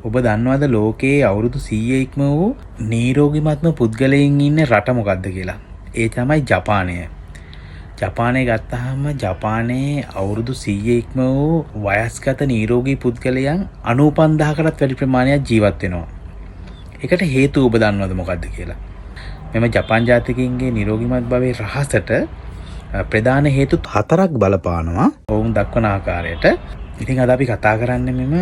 ඔබ දන්නවද ලෝකයේ අවුරුදු 100 ඉක්ම වූ නිරෝගීමත්ම පුද්ගලයන් ඉන්න රට මොකක්ද කියලා? ඒ තමයි ජපානය. ජපානය ගත්තාම ජපානයේ අවුරුදු 100 ඉක්ම වූ වයස්ගත නිරෝගී පුද්ගලයන් 95000කටත් වැඩි ප්‍රමාණයක් ජීවත් වෙනවා. ඒකට හේතුව ඔබ දන්නවද මොකක්ද කියලා? මෙම ජපාන් ජාතිකයින්ගේ නිරෝගීමත් භවයේ රහසට ප්‍රධාන හේතු 4ක් බලපානවා ඔවුන් දක්වන ආකාරයට. ඉතින් අද අපි කතා කරන්නේ මෙම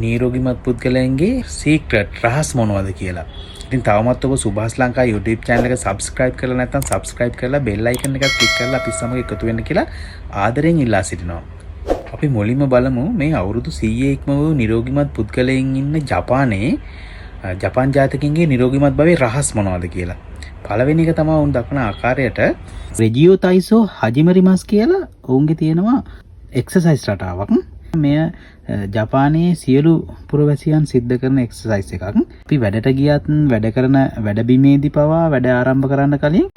නිරෝගීමත් පුද්ගලයන්ගේ සීක්‍රට් රහස් මොනවද කියලා. ඉතින් තවමත් ඔබ සුභාස් ලංකා YouTube channel එක subscribe කරලා නැත්නම් subscribe කරලා bell icon එක click කරලා අපි සමග එකතු වෙන්න කියලා ආදරෙන් ඉල්ලා සිටිනවා. අපි මුලින්ම බලමු මේ අවුරුදු 100 ඉක්ම වූ නිරෝගීමත් පුද්ගලයන් ඉන්න ජපානයේ ජපාන් ජාතිකයින්ගේ නිරෝගීමත් භවයේ රහස් මොනවද කියලා. පළවෙනි එක තමයි උන් දක්වන ආකාරයට රෙජියෝ තයිසෝ හජිමරිමස් කියලා ඔවුන්ගේ තියෙනවා එක්සර්සයිස් රටාවක්. මෙය ජපානයේ සියලු පුරවැසියන් සිද්ධ කරන එක්සර්සයිස් එකක්. අපි වැඩට ගියත් වැඩ කරන වැඩබිමේදී පවා වැඩ ආරම්භ කරන්න කලින්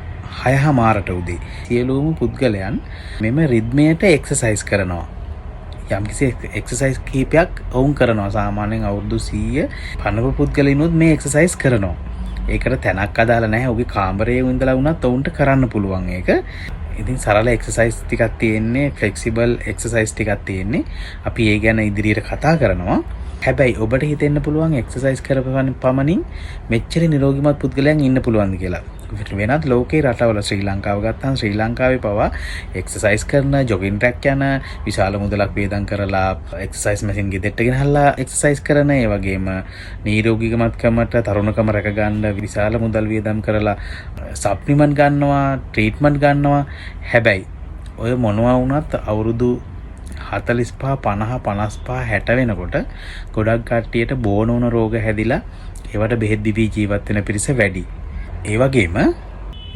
6:00 උදේ සියලුම පුද්ගලයන් මෙම රිද්මයට එක්සර්සයිස් කරනවා. යම්කිසි එක්සර්සයිස් කීපයක් ඔවුන් කරනවා. සාමාන්‍යයෙන් අවුරුදු 100 පනව පුද්ගලයිනුත් මේ එක්සර්සයිස් කරනවා. ඒකට තැනක් අදාළ නැහැ. ඔහුගේ කාමරයේ ඉඳලා වුණත් ඔවුන්ට කරන්න පුළුවන් ඒක. ඉතින් සරල එක්සර්සයිස් ටිකක් තියෙන්නේ, ෆ්ලෙක්සිබල් එක්සර්සයිස් ටිකක් තියෙන්නේ. අපි ඒ ගැන ඉදිරියට කතා කරනවා. හැබැයි ඔබට හිතෙන්න පුළුවන් එක්සර්සයිස් කරපුවාන් පමණින් මෙච්චර නිරෝගීමත් පුද්ගලයන් ඉන්න පුළුවන්ද කියලා. වෙනත් ලෝකේ රටවල ශ්‍රී ලංකාව ගත්තාම ශ්‍රී ලංකාවේ පවා එක්සර්සයිස් කරන, ජොගින් ට්‍රැක් යන, විශාල මුදලක් වේදම් කරලා එක්සර්සයිස් මැෂින් ගෙදරට ගෙනහල්ලා එක්සර්සයිස් කරන, ඒ වගේම නිරෝගීකමත්කමට තරුණකම රැක ගන්න විශාල මුදල් වේදම් කරලා සප්ලිමන්ට් ගන්නවා, ට්‍රීට්මන්ට් ගන්නවා. හැබැයි ඔය මොනවා වුණත් අවුරුදු 45 50 55 60 වෙනකොට ගොඩක් කට්ටියට බෝන වුණ රෝග හැදිලා ඒවට බෙහෙත් දීවි ජීවත් වෙන පිරිස වැඩි. ඒ වගේම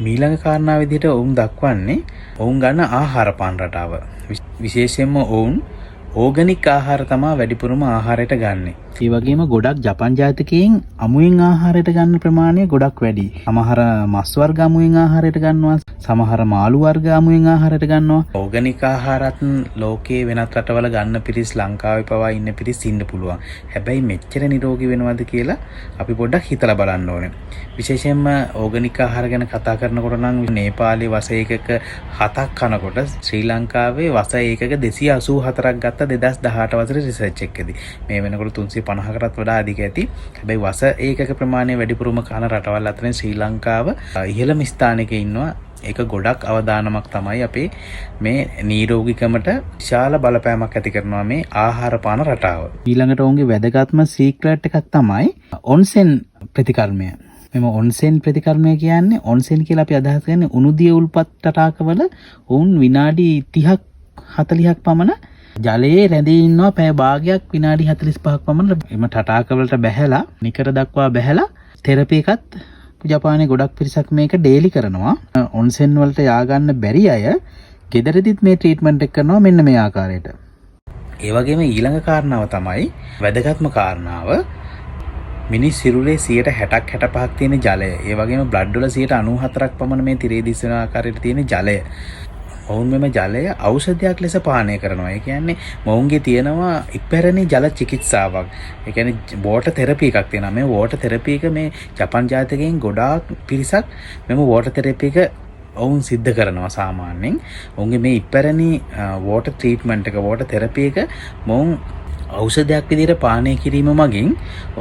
මීළඟ කාරණා විදිහට ඔවුන් දක්වන්නේ ඔවුන් ගන්න ආහාර පාන රටාව. විශේෂයෙන්ම ඔවුන් ඕගනික් ආහාර තමයි වැඩිපුරම ආහාරයට ගන්නෙ. ඒ වගේම ගොඩක් ජපාන් ජාතිකයින් අමුයෙන් ආහාරයට ගන්න ප්‍රමාණය ගොඩක් වැඩි. සමහර මස් වර්ග අමුයෙන් ආහාරයට ගන්නවා, සමහර මාළු වර්ග අමුයෙන් ආහාරයට ගන්නවා. ඕගනික් ආහාරත් ලෝකයේ වෙනත් රටවල ගන්න පිරිස් ලංකාවේ පවා ඉන්න පිරිස් ඉන්න පුළුවන්. හැබැයි මෙච්චර නිරෝගී වෙනවද කියලා අපි පොඩ්ඩක් හිතලා බලන්න ඕනේ. විශේෂයෙන්ම ඕගනික් ආහාර ගැන කතා කරනකොට නම් නේපාලයේ වස ඒකක 7ක් කනකොට ශ්‍රී ලංකාවේ වස ඒකක 284ක් ගත්ත 2018 වසරේ රිසර්ච් එකකදී. මේ වෙනකොට 350කටත් වඩා අධික ඇති. හැබැයි වස ඒකක ප්‍රමාණය වැඩිපුරම කන රටවල් අතරින් ශ්‍රී ලංකාව ඉහළම ස්ථානයක ඉන්නවා. ඒක ගොඩක් අවදානමක් තමයි අපේ මේ නිරෝගීකමට විශාල බලපෑමක් ඇති කරනවා මේ ආහාර පාන රටාව. ඊළඟට ඔවුන්ගේ වැදගත්ම සීක්‍රට් එකක් තමයි ඔන්සෙන් ප්‍රතිකර්මය. මෙම ඔන්සෙන් ප්‍රතිකර්මය කියන්නේ ඔන්සෙන් කියලා අපි අදහස් කරන්නේ උණුදිය උල්පත් තටාකවල ඔවුන් විනාඩි 30ක් 40ක් පමණ ජලයේ රැඳී ඉන්නවා. පැය භාගයක් විනාඩි 45ක් පමණ එම තටාකවලට බැහැලා නිකර දක්වා බැහැලා තෙරපි එකත් ජපානයේ ගොඩක් පිරිසක් මේක ඩේලි කරනවා. ඔන්සෙන් වලට යආගන්න බැරි අය ගෙදරදිත් මේ ට්‍රීට්මන්ට් එක කරනවා මෙන්න මේ ආකාරයට. ඒ වගේම ඊළඟ කාරණාව තමයි වැදගත්ම කාරණාව මිනිස් සිරුරේ 60%ක් 65ක් තියෙන ජලය. ඒ වගේම බ්ලඩ් වල 94ක් පමණ මේ තිරේ දිස්සන ආකාරයට තියෙන ජලය. ඔවුන් මෙම ජලය ඖෂධයක් ලෙස පානය කරනවා. ඒ කියන්නේ මොවුන්ගේ තියෙනවා ඉපැරණි ජල චිකිත්සාවක්. ඒ කියන්නේ වෝටර් තෙරපි එකක් තියෙනවා. මේ වෝටර් තෙරපි එක මේ ජපාන් ජාතිකයන් ගොඩාක් පිරිසක් මෙම වෝටර් තෙරපි එක ඔවුන් සිද්ධ කරනවා සාමාන්‍යයෙන්. ඔවුන්ගේ මේ ඉපැරණි වෝටර් ට්‍රීට්මන්ට් එක, වෝටර් තෙරපි එක මොවුන් ඖෂධයක් විදිහට පානය කිරීම මගින්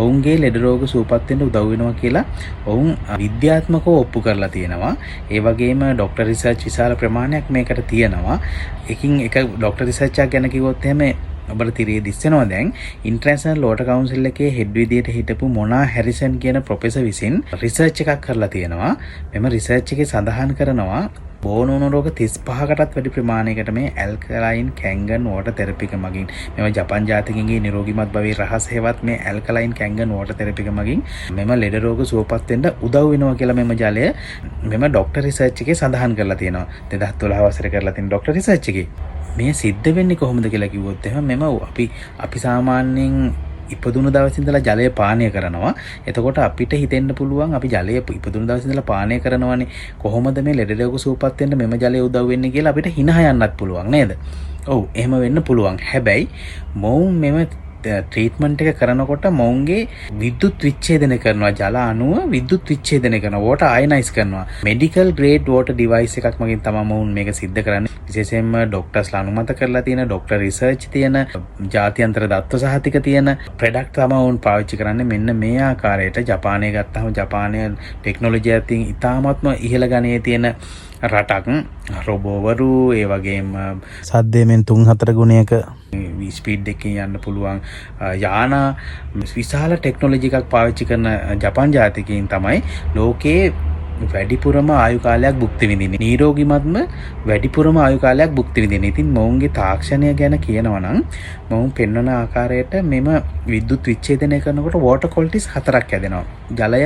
ඔවුන්ගේ ලෙඩ රෝග සුවපත් වෙන්න උදව් වෙනවා කියලා ඔවුන් විද්‍යාත්මකව ඔප්පු කරලා තියෙනවා. ඒ වගේම ડોක්ටර් රිසර්ච් විශාල ප්‍රමාණයක් මේකට තියෙනවා. එකින් එක ડોක්ටර් රිසර්ච් එකක් ගැන කිව්වොත් එහෙම ඔබට තිරේ දිස්සනවා. දැන් ඉන්ටර්නැෂනල් ලෝටර් කවුන්සිල් එකේ හෙඩ් විදියට හිටපු මොනා හැරිසන් කියන ප්‍රොෆෙසර් විසින් රිසර්ච් එකක් කරලා තියෙනවා. මෙම රිසර්ච් එකේ සඳහන් කරනවා බෝන වුණ රෝග 35කටත් වැඩි ප්‍රමාණයකට මේ ඇල්කලයින් කැන්ගන් වෝටර් තෙරපි එක මගින් මෙම ජපාන් ජාතිකයන්ගේ නිරෝගීමත් භවයේ රහස හේවත් මේ ඇල්කලයින් කැන්ගන් වෝටර් තෙරපි එක මගින් මෙම ලෙඩ රෝග සුවපත් වෙන්න උදව් වෙනවා කියලා මෙම ජලය මෙම ડોක්ටර් රිසර්ච් එකේ සඳහන් කරලා තියෙනවා. 2012 වසරේ කරලා තියෙන ડોක්ටර් රිසර්ච් එකේ මේ සිද්ධ වෙන්නේ කොහොමද කියලා කිව්වොත් එහෙම මෙම අපි සාමාන්‍යයෙන් ඉපදුණු දවසේ ඉඳලා ජලය පානය කරනවා. එතකොට අපිට හිතෙන්න පුළුවන් අපි ජලය ඉපදුණු දවසේ ඉඳලා පානය කරනවානේ, කොහොමද මේ ලෙඩ රෝග සුවපත් වෙන්න මෙම ජලය උදව් වෙන්නේ කියලා අපිට හිනහ යන්නත් පුළුවන් නේද? ඔව් එහෙම වෙන්න පුළුවන්. හැබැයි මොවුන් මෙම ට්‍රීට්මන්ට් එක කරනකොට මොවුන්ගේ විද්‍යුත් විච්ඡේදනය කරනවා. ජල අණුව විද්‍යුත් විච්ඡේදනය කරනවා. වෝටර් අයනයිස් කරනවා. මෙඩිකල් ග්‍රේඩ් වෝටර් ඩිවයිස් එකක් මගින් තමයි මොවුන් මේක සිද්ධ කරන්නේ. විශේෂයෙන්ම ඩොක්ටර්ස්ලා අනුමත කරලා තියෙන, ඩොක්ටර් රිසර්ච් තියෙන, ජාත්‍යන්තර දත්ත සහතික තියෙන ප්‍රොඩක්ට් තමයි වුන් පාවිච්චි කරන්නේ. මෙන්න මේ ආකාරයට ජපානය ගත්තාම ජපානය ටෙක්නොලොජි අතින් ඉතාමත්ම ඉහළ ගණයේ තියෙන රටක්. රොබෝවරු ඒ වගේම සද්දයෙන් 3-4 ගුණයක ස්පීඩ් එකකින් යන්න පුළුවන් යාන විශාල ටෙක්නොලොජි එකක් පාවිච්චි කරන ජපාන් ජාතිකයින් තමයි ලෝකයේ වැඩිපුරම ආයු කාලයක් භුක්ති විඳින්නේ. නිරෝගීමත්ම වැඩිපුරම ආයු කාලයක් භුක්ති විඳින්නේ. ඉතින් මොවුන්ගේ තාක්ෂණය ගැන කියනවා නම් මොවුන් පෙන්වන ආකාරයට මෙම විද්‍යුත් විච්ඡේදනය කරනකොට වෝටර් ක්වොලිටිස් 4ක් හැදෙනවා. ජලය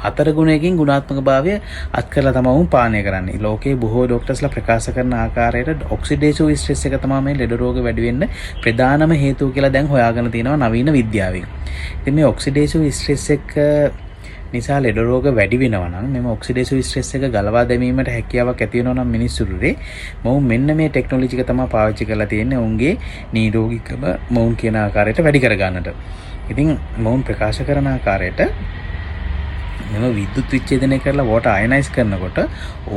4 ගුණයකින් ගුණාත්මක භාවය අත් කරලා තමයි වුන් පානය කරන්නේ. ලෝකයේ බොහෝ ඩොක්ටර්ස්ලා ප්‍රකාශ කරන ආකාරයට ඔක්සිඩේටිව් ස්ට්‍රෙස් එක තමයි මේ ලෙඩ රෝග වැඩි වෙන්න ප්‍රධානම හේතුව කියලා දැන් හොයාගෙන තියෙනවා නවීන විද්‍යාවෙන්. ඉතින් මේ ඔක්සිඩේටිව් ස්ට්‍රෙස් එක නිසා ලෙඩ රෝග වැඩි වෙනවා නම් මෙම ඔක්සිඩේටිව් ස්ට්‍රෙස් එක ගලවා දැමීමට හැකියාවක් ඇති වෙනවා නම් මිනිස්සුන්ගේ මොවුන් මෙන්න මේ ටෙක්නොලොජි එක තමයි පාවිච්චි කරලා තියෙන්නේ ඔවුන්ගේ නිරෝගීකම මොවුන් කියන ආකාරයට වැඩි කර ගන්නට. ඉතින් මොවුන් ප්‍රකාශ කරන ආකාරයට මෙම විද්‍යුත් විච්ඡේදනය කරලා වෝටර් අයනයිස් කරනකොට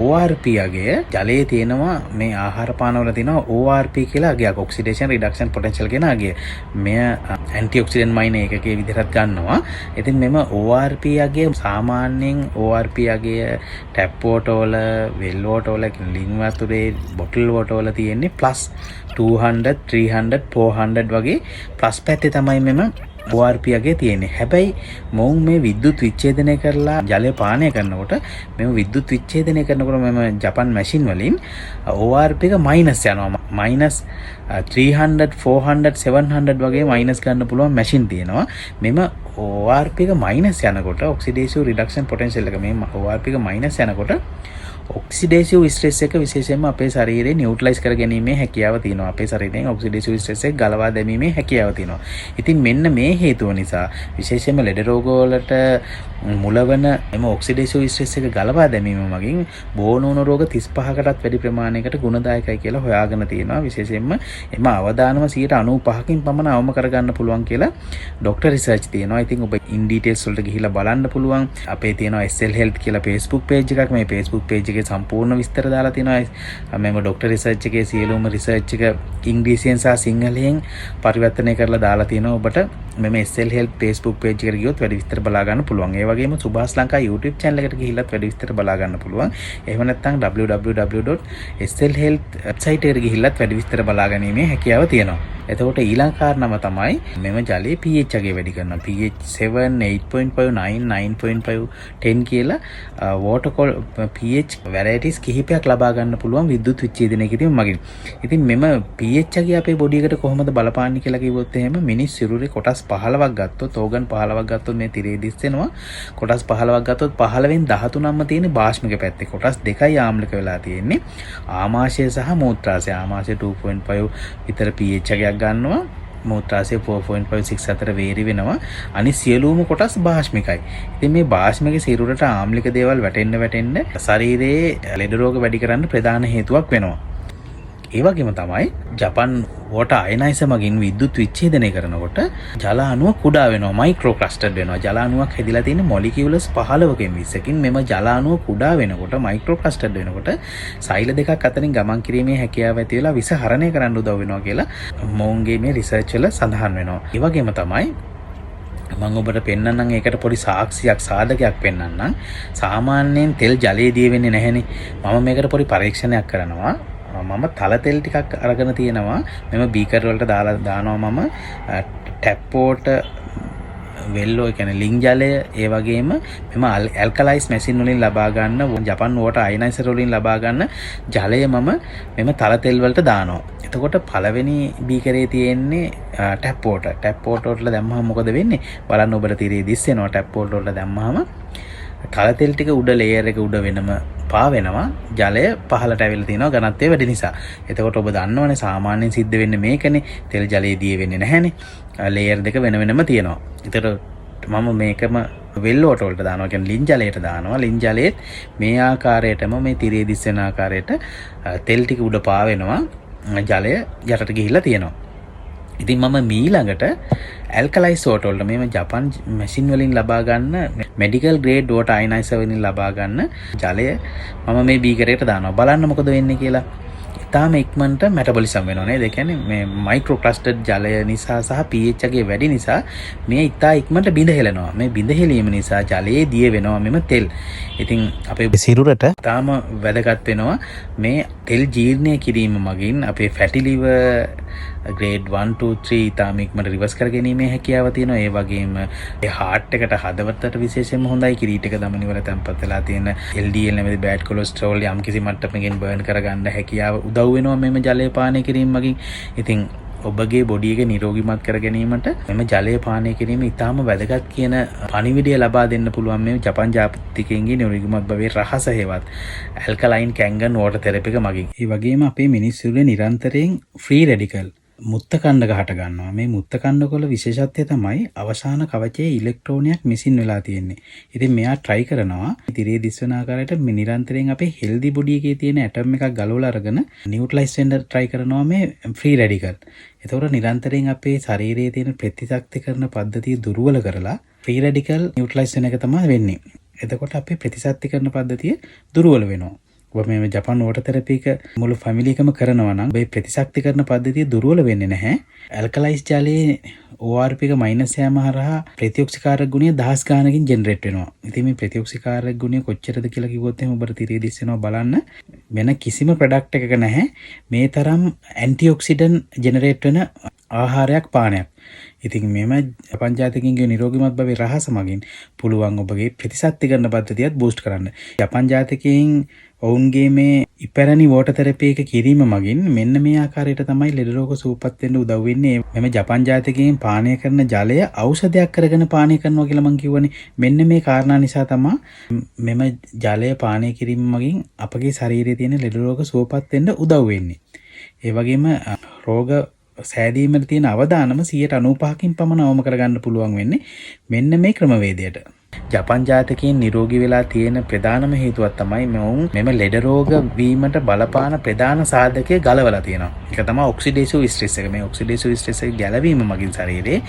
ORP අගය ජලයේ තියෙනවා මේ ආහාර පාන වල තියෙනවා ORP කියලා අගයක්, ඔක්සිඩේෂන් රිඩක්ෂන් පොටෙන්ෂල් කියන අගය. මෙය ඇන්ටි ඔක්සිඩන්ට් මයින් එකකේ විදිහට ගන්නවා. ඉතින් මෙම ORP අගය සාමාන්‍යයෙන් ORP අගය ටැප් වෝටර් වල, වෙල් වෝටර් වල, ලින් වතුරේ, බොටල් වෝටර් වල තියෙන්නේ +200, 300, 400 වගේ ප්ලස් පැත්තේ තමයි මෙම ORP අගේ තියෙන්නේ. හැබැයි මොවුන් මේ විද්‍යුත් විච්ඡේදනය කරලා ජලය පානය කරනකොට මෙම විද්‍යුත් විච්ඡේදනය කරනකොට මෙම ජපන් මැෂින් වලින් ORP එක මයිනස් යනවා. මයිනස් 300, 400, 700 වගේ මයිනස් ගන්න පුළුවන් මැෂින් තියෙනවා. මෙම ORP එක මයිනස් යනකොට ඔක්සිඩේටිව් රිඩක්ෂන් පොටෙන්ෂල් එක මේ ORP එක මයිනස් යනකොට ඔක්සිඩේටිව් ස්ට්‍රෙස් එක විශේෂයෙන්ම අපේ ශරීරේ නියුට්‍රලයිස් කර ගැනීමේ හැකියාව තියෙනවා. අපේ ශරීරයෙන් ඔක්සිඩේටිව් ස්ට්‍රෙස් එක ගලවා දැමීමේ හැකියාව තියෙනවා. ඉතින් මෙන්න මේ හේතුව නිසා විශේෂයෙන්ම ලෙඩ රෝග වලට මුලවන එම ඔක්සිඩේටිව් ස්ට්‍රෙස් එක ගලවා දැමීම මගින් බෝනෝන රෝග 35කටත් වැඩි ප්‍රමාණයකට ගුණදායකයි කියලා හොයාගෙන තියෙනවා. විශේෂයෙන්ම එම අවදානම 95%කින් පමණ අවම කරගන්න පුළුවන් කියලා ඩොක්ටර් රිසර්ච් තියෙනවා. ඉතින් ඔබ ඉන් ඩීටේල්ස් වලට ගිහිල්ලා බලන්න පුළුවන්. අපේ තියෙනවා SL Health කියලා Facebook page එකක්. මේ Facebook page එකේ සම්පූර්ණ විස්තර දාලා තියෙනවා. මෙම ඩොක්ටර් රිසර්ච් එකේ සියලුම රිසර්ච් එක ඉංග්‍රීසියෙන් සහ සිංහලෙන් පරිවර්තනය කරලා දාලා තියෙනවා. ඔබට මෙම SL Health Facebook page එකට ගියොත් වැඩි විස්තර බලා ගන්න පුළුවන්. ඒ වගේම සුභාස් ලංකා YouTube channel එකට ගිහිල්ලත් වැඩි විස්තර බලා ගන්න පුළුවන්. එහෙම නැත්නම් www.slhealth website එකට ගිහිල්ලත් වැඩි විස්තර බලා ගැනීමේ හැකියාව තියෙනවා. එතකොට ඊළඟ කාරණාව තමයි මෙම ජලයේ pH අගය වැඩි කරනවා. pH 7, 8.5, 9, 9.5, 10 කියලා water pH varieties කිහිපයක් ලබා ගන්න පුළුවන් විද්‍යුත් විච්ඡේදනයකදී මගින්. ඉතින් මෙම pH අගය අපේ බොඩි එකට කොහොමද බලපාන්නේ කියලා කිව්වොත් එහෙම මිනිස් සිරුරේ කොටස් 15ක් ගත්තොත්, ඕගන් 15ක් ගත්තොත් මේ තිරේ දිස් වෙනවා. කොටස් 15ක් ගත්තොත් 15න් 13ක්ම තියෙන්නේ බාෂ්මික පැත්තේ. කොටස් 2යි ආම්ලික වෙලා තියෙන්නේ. ආමාශය සහ මූත්‍රාශය. ආමාශය 2.5 විතර pH අගයක් ගන්නවා. මූත්‍රාශය 4.5, 6 අතර වේරි වෙනවා. අනිත් සියලුම කොටස් බාෂ්මිකයි. ඉතින් මේ බාෂ්මික සිරුරට ආම්ලික දේවල් වැටෙන්න ශරීරයේ ලෙඩ රෝග වැඩි කරන්න ප්‍රධාන හේතුවක් වෙනවා. ඒ වගේම තමයි ජපන් වෝටර් අයනයිසර් මගින් විද්‍යුත් විච්ඡේදනය කරනකොට ජල අණුව කුඩා වෙනවා, මයික්‍රෝ ක්ලස්ටර්ඩ් වෙනවා. ජල අණුවක් හැදිලා තියෙන මොලිකියුලස් 15කින් 20කින් මෙම ජල අණුව කුඩා වෙනකොට, මයික්‍රෝ ක්ලස්ටර්ඩ් වෙනකොට සෛල දෙකක් අතරින් ගමන් කිරීමේ හැකියාව ඇති වෙලා විස හරණය කරන්න උදව් වෙනවා කියලා මොවුන්ගේ මේ රිසර්ච් වල සඳහන් වෙනවා. ඒ වගේම තමයි මම ඔබට පෙන්නන්නම් ඒකට පොඩි සාක්ෂියක්, සාධකයක් පෙන්නන්නම්. සාමාන්‍යයෙන් තෙල් ජලයේ දිය වෙන්නේ නැහෙනේ. මම මේකට පොඩි පරීක්ෂණයක් කරනවා. මම තල තෙල් ටිකක් අරගෙන තියෙනවා. මෙම බීකර් වලට දානවා මම ටැප් වෝටර්, වෙල්ලෝ කියන්නේ ලිං ජලය, ඒ වගේම මෙම ඇල්කලයිස් මැෂින් වලින් ලබා ගන්න, ජපන් වෝටර් අයනයිසර් වලින් ලබා ගන්න ජලය මම මෙම තල තෙල් වලට දානවා. එතකොට පළවෙනි බීකරේ තියෙන්නේ ටැප් වෝටර්. ටැප් වෝටර් වලට දැම්මම මොකද වෙන්නේ? බලන්න ඔබට තිරේ දිස් වෙනවා. ටැප් වෝටර් වලට දැම්මම තල තෙල් ටික උඩ ලේයර් එක උඩ වෙනම පා වෙනවා. ජලය පහළට ඇවිල්ලා තියෙනවා ඝනත්වය වැඩි නිසා. එතකොට ඔබ දන්නවනේ සාමාන්‍යයෙන් සිද්ධ වෙන්නේ මේකනේ. තෙල් ජලයේ දිය වෙන්නේ නැහැනේ. ලේයර් දෙක වෙන වෙනම තියෙනවා. එතකොට මම මේකම වෙල් වෝටර් වලට දානවා, කියන්නේ ලින් ජලයට දානවා. ලින් ජලයේත් මේ ආකාරයටම මේ තිරේ දිස් වෙන ආකාරයට තෙල් ටික උඩ පා වෙනවා. ජලය යටට ගිහිල්ලා තියෙනවා. ඉතින් මම මීළඟට ඇල්කලයිස් වෝටර් වලට මේ ජපාන් මැෂින් වලින් ලබා ගන්න මෙඩිකල් ග්‍රේඩ් වෝටර් අයනයිසර් වලින් ලබා ගන්න ජලය මම මේ බීකරයට දානවා. බලන්න මොකද වෙන්නේ කියලා. ඉතාලම ඉක්මනට මෙටබොලිසම් වෙනවා නේද? ඒ කියන්නේ මේ මයික්‍රෝ ක්ලස්ටර්ඩ් ජලය නිසා සහ pH එකේ වැඩි නිසා මේ ඉතා ඉක්මනට බිඳ හෙලනවා. මේ බිඳ හෙලීම නිසා ජලයේ දිය වෙනවා මෙම තෙල්. ඉතින් අපේ සිරුරට ඉතාලම වැදගත් වෙනවා මේ තෙල් ජීර්ණය කිරීම මගින් අපේ ෆැටි ලිවර් ග්‍රේඩ් 1 2 3 ඉතාලම ඉක්මනට රිවර්ස් කරගැනීමේ හැකියාව තියෙනවා. ඒ වගේම ඒ හાર્ට් එකට හදවතට විශේෂයෙන්ම හොඳයි. කිරීටක ධමනි වල තැන්පත් වෙලා තියෙන LDL නැමැති බෑඩ් කොලෙස්ටරෝල් යම් කිසි මට්ටමකින් බර්න් කරගන්න හැකියාව උදව් වෙනවා මෙම ජලය පානය කිරීම මගින්. ඉතින් ඔබගේ බොඩි එක නිරෝගීමත් කර ගැනීමට මෙම ජලය පානය කිරීම ඉතාම වැදගත් කියන පණිවිඩය ලබා දෙන්න පුළුවන් මේ ජපාන් ජාතිකයන්ගේ නිරෝගීමත් භවයේ රහස හේවත් ඇල්කලයින් කැන්ගන් වෝටර් තෙරපි එක මගින්. ඒ වගේම අපේ මිනිස්සුන්ගේ නිරන්තරයෙන් ෆ්‍රී රැඩිකල් මුත්ත කණ්ඩක හට ගන්නවා. මේ මුත්ත කණ්ඩකොළ විශේෂත්වය තමයි අවසාන කවචයේ ඉලෙක්ට්‍රෝනයක් මිසින් වෙලා තියෙන්නේ. ඉතින් මෙයා try කරනවා තිරේ දිස්වන ආකාරයට නිරන්තරයෙන් අපේ healthy body එකේ තියෙන atom එකක් ගලවලා අරගෙන neutralize වෙන්න try කරනවා මේ free radical. එතකොට නිරන්තරයෙන් අපේ ශරීරයේ තියෙන ප්‍රතිශක්තිකරණ පද්ධතිය දුර්වල කරලා free radical neutralize වෙන එක තමයි වෙන්නේ. එතකොට අපේ ප්‍රතිශක්තිකරණ පද්ධතිය දුර්වල වෙනවා. ඔබ මේ ජපාන් වෝටර් තෙරපි එක මුළු ෆැමිලි එකම කරනවා නම් ඔබේ ප්‍රතිශක්තිකරණ පද්ධතිය දුර්වල වෙන්නේ නැහැ. ඇල්කලයිස් ජලයේ ORP එක මයිනස් යාම හරහා ප්‍රතිօක්සිකාරක ගුණය 10 ගානකින් ජෙනරේට් වෙනවා. ඉතින් මේ ප්‍රතිօක්සිකාරක ගුණය කොච්චරද කියලා කිව්වොත් එහෙනම් ඔබට තිරේ දිස් වෙනවා බලන්න. වෙන කිසිම ප්‍රොඩක්ට් එකක නැහැ මේ තරම් ඇන්ටිඔක්සිඩන්ට් ජෙනරේට් වෙන ආහාරයක් පානයක්. ඉතින් මෙම ජපාන් ජාතිකයන්ගේ නිරෝගීමත් භවයේ රහස මගින් පුළුවන් ඔබගේ ප්‍රතිශක්තිකරණ පද්ධතියත් බූස්ට් කරන්න. ජපාන් ජාතිකයන් ඔවුන්ගේ මේ ඉපැරණි වෝටර් තෙරපි එක කිරීම මගින් මෙන්න මේ ආකාරයට තමයි ලෙඩ රෝග සුවපත් වෙන්න උදව් වෙන්නේ. මෙම ජපාන් ජාතිකයන් පානය කරන ජලය ඖෂධයක් කරගෙන පානය කරනවා කියලා මම කියවනේ. මෙන්න මේ කාරණා නිසා තමයි මෙම ජලය පානය කිරීම මගින් අපගේ ශරීරයේ තියෙන ලෙඩ රෝග සුවපත් වෙන්න උදව් වෙන්නේ. ඒ වගේම රෝග සෑදීමට තියෙන අවදානම 95%කින් පමණ අවම කරගන්න පුළුවන් වෙන්නේ මෙන්න මේ ක්‍රමවේදයට. ජපාන් ජාතිකයන් නිරෝගී වෙලා තියෙන ප්‍රධානම හේතුවක් තමයි මෙම ලෙඩ රෝග වීමට බලපාන ප්‍රධාන සාධකය ගලවලා තියෙනවා. ඒක තමයි ඔක්සිඩේටිව් ස්ට්‍රෙස් එක. මේ ඔක්සිඩේටිව් ස්ට්‍රෙස් එක ගැලවීම මගින් ශරීරයේ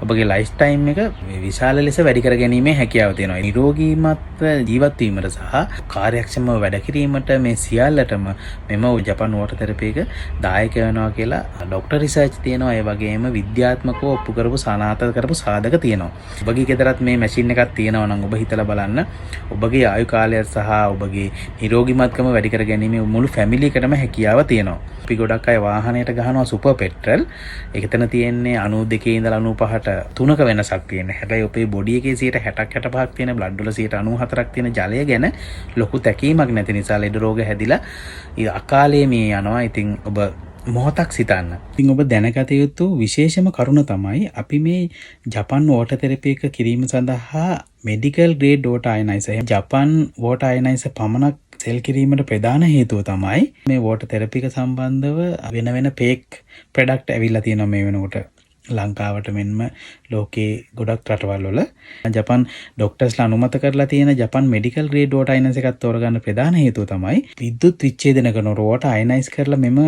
ඔබගේ ලයිෆ් ටයිම් එක විශාල ලෙස වැඩි කර ගැනීමේ හැකියාව තියෙනවා. නිරෝගීමත් ජීවත් වීමට සහ කාර්යක්ෂමව වැඩ කිරීමට මේ සියල්ලටම මෙම ජපාන් වෝටර් තෙරපි එක දායක වෙනවා කියලා ડોක්ටර් රිසර්ච් තියෙනවා. ඒ වගේම විද්‍යාත්මකව ඔප්පු කරපු සනාථ කරපු සාධක තියෙනවා. ඔබගේ ගෙදරත් මේ මැෂින් එකක් තියෙනවා නම් ඔබ හිතලා බලන්න. ඔබගේ ආයු කාලය සහ ඔබගේ නිරෝගීමත්කම වැඩි කර ගැනීම මුළු ෆැමිලි එකටම හැකියාව තියෙනවා. අපි ගොඩක් අය වාහනයට ගහනවා සුපර් පෙට්‍රල්. ඒක එතන තියෙන්නේ 92 ඉඳලා 95ට 3ක වෙනසක් තියෙනවා. හැබැයි ඔබේ බොඩි එකේ 60ක් 65ක් තියෙන බ්ලඩ් වල 94ක් තියෙන ජලය ගැන ලොකු තැකීමක් නැති නිසා ලෙඩ රෝග හැදිලා අකාලේ මේ යනවා. ඉතින් ඔබ මොහොතක් සිතන්න. ඉතින් ඔබ දැනගත යුතු විශේෂම කරුණ තමයි අපි මේ ජපාන් වෝටර් තෙරපි එක කිරීම සඳහා medical grade water ionizer Japan water ionizer පමණක් සෙල් කිරීමට ප්‍රධාන හේතුව තමයි මේ වෝටර් තෙරපි එක සම්බන්ධව වෙන ෆේක් ප්‍රොඩක්ට් ඇවිල්ලා තියෙනවා මේ වෙනකොට. ලංකාවට මෙන්ම ලෝකේ ගොඩක් රටවල් වල ජපාන් ડોක්ටර්ස්ලා අනුමත කරලා තියෙන ජපාන් මෙඩිකල් ග්‍රේඩ් වෝටර් අයනයිස් එකක් තෝරගන්න ප්‍රධාන හේතුව තමයි විද්‍යුත් විච්ඡේදන කරන වෝටර් අයනයිස් කරලා මෙම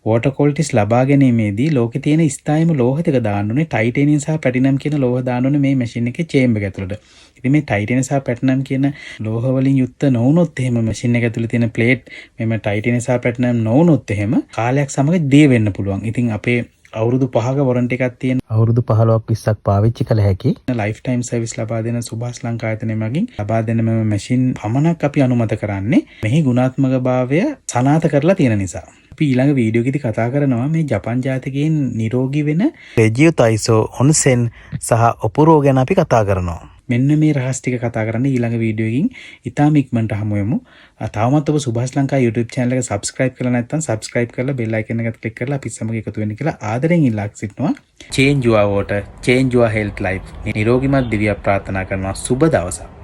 වෝටර් ක්වොලිටිස් ලබා ගැනීමේදී ලෝකේ තියෙන ස්ථායිම ලෝහ ටික දාන්න ඕනේ. ටයිටේනියම් සහ ප්ලැටිනම් කියන ලෝහ දාන්න ඕනේ මේ මැෂින් එකේ චේම්බර් එක ඇතුළට. ඉතින් මේ ටයිටේනියම් සහ ප්ලැටිනම් කියන ලෝහ වලින් යුක්ත නොවුනොත් එහෙම මැෂින් එක ඇතුළේ තියෙන ප්ලේට් මෙම ටයිටේනියම් සහ ප්ලැටිනම් නොවුනොත් එහෙම කාලයක් සමග දිය වෙන්න පුළුවන්. ඉතින් අපේ අවුරුදු 5ක වොරන්ටි එකක් තියෙන අවුරුදු 15ක් 20ක් පාවිච්චි කළ හැකි ලයිෆ් ටයිම් සර්විස් ලබා දෙන සුභාස් ලංකා ආයතනය මගින් ලබා දෙන මෙම මැෂින් පමණක් අපි අනුමත කරන්නේ මෙහි ගුණාත්මක භාවය සනාථ කරලා තියෙන නිසා. අපි ඊළඟ වීඩියෝ එකේදී කතා කරනවා මේ ජපාන් ජාතිකයන් නිරෝගී වෙන රෙජියුතයිසෝ ඔන්සෙන් සහ ඔපුරෝ ගැන අපි කතා කරනවා. මෙන්න මේ රහස් ටික කතා කරන්න ඊළඟ වීඩියෝ එකකින් ඉතාම ඉක්මනට හමු වෙමු. තවමත් ඔබ සුභාස් ලංකා YouTube channel එක subscribe කරලා නැත්නම් subscribe කරලා bell icon එකට click කරලා අපිත් සමග එකතු වෙන්න කියලා ආදරෙන් ඉල්ලා සිටිනවා. Change your water, change your health life. නිරෝගීමත් දිවියක් ප්‍රාර්ථනා කරනවා. සුබ දවසක්.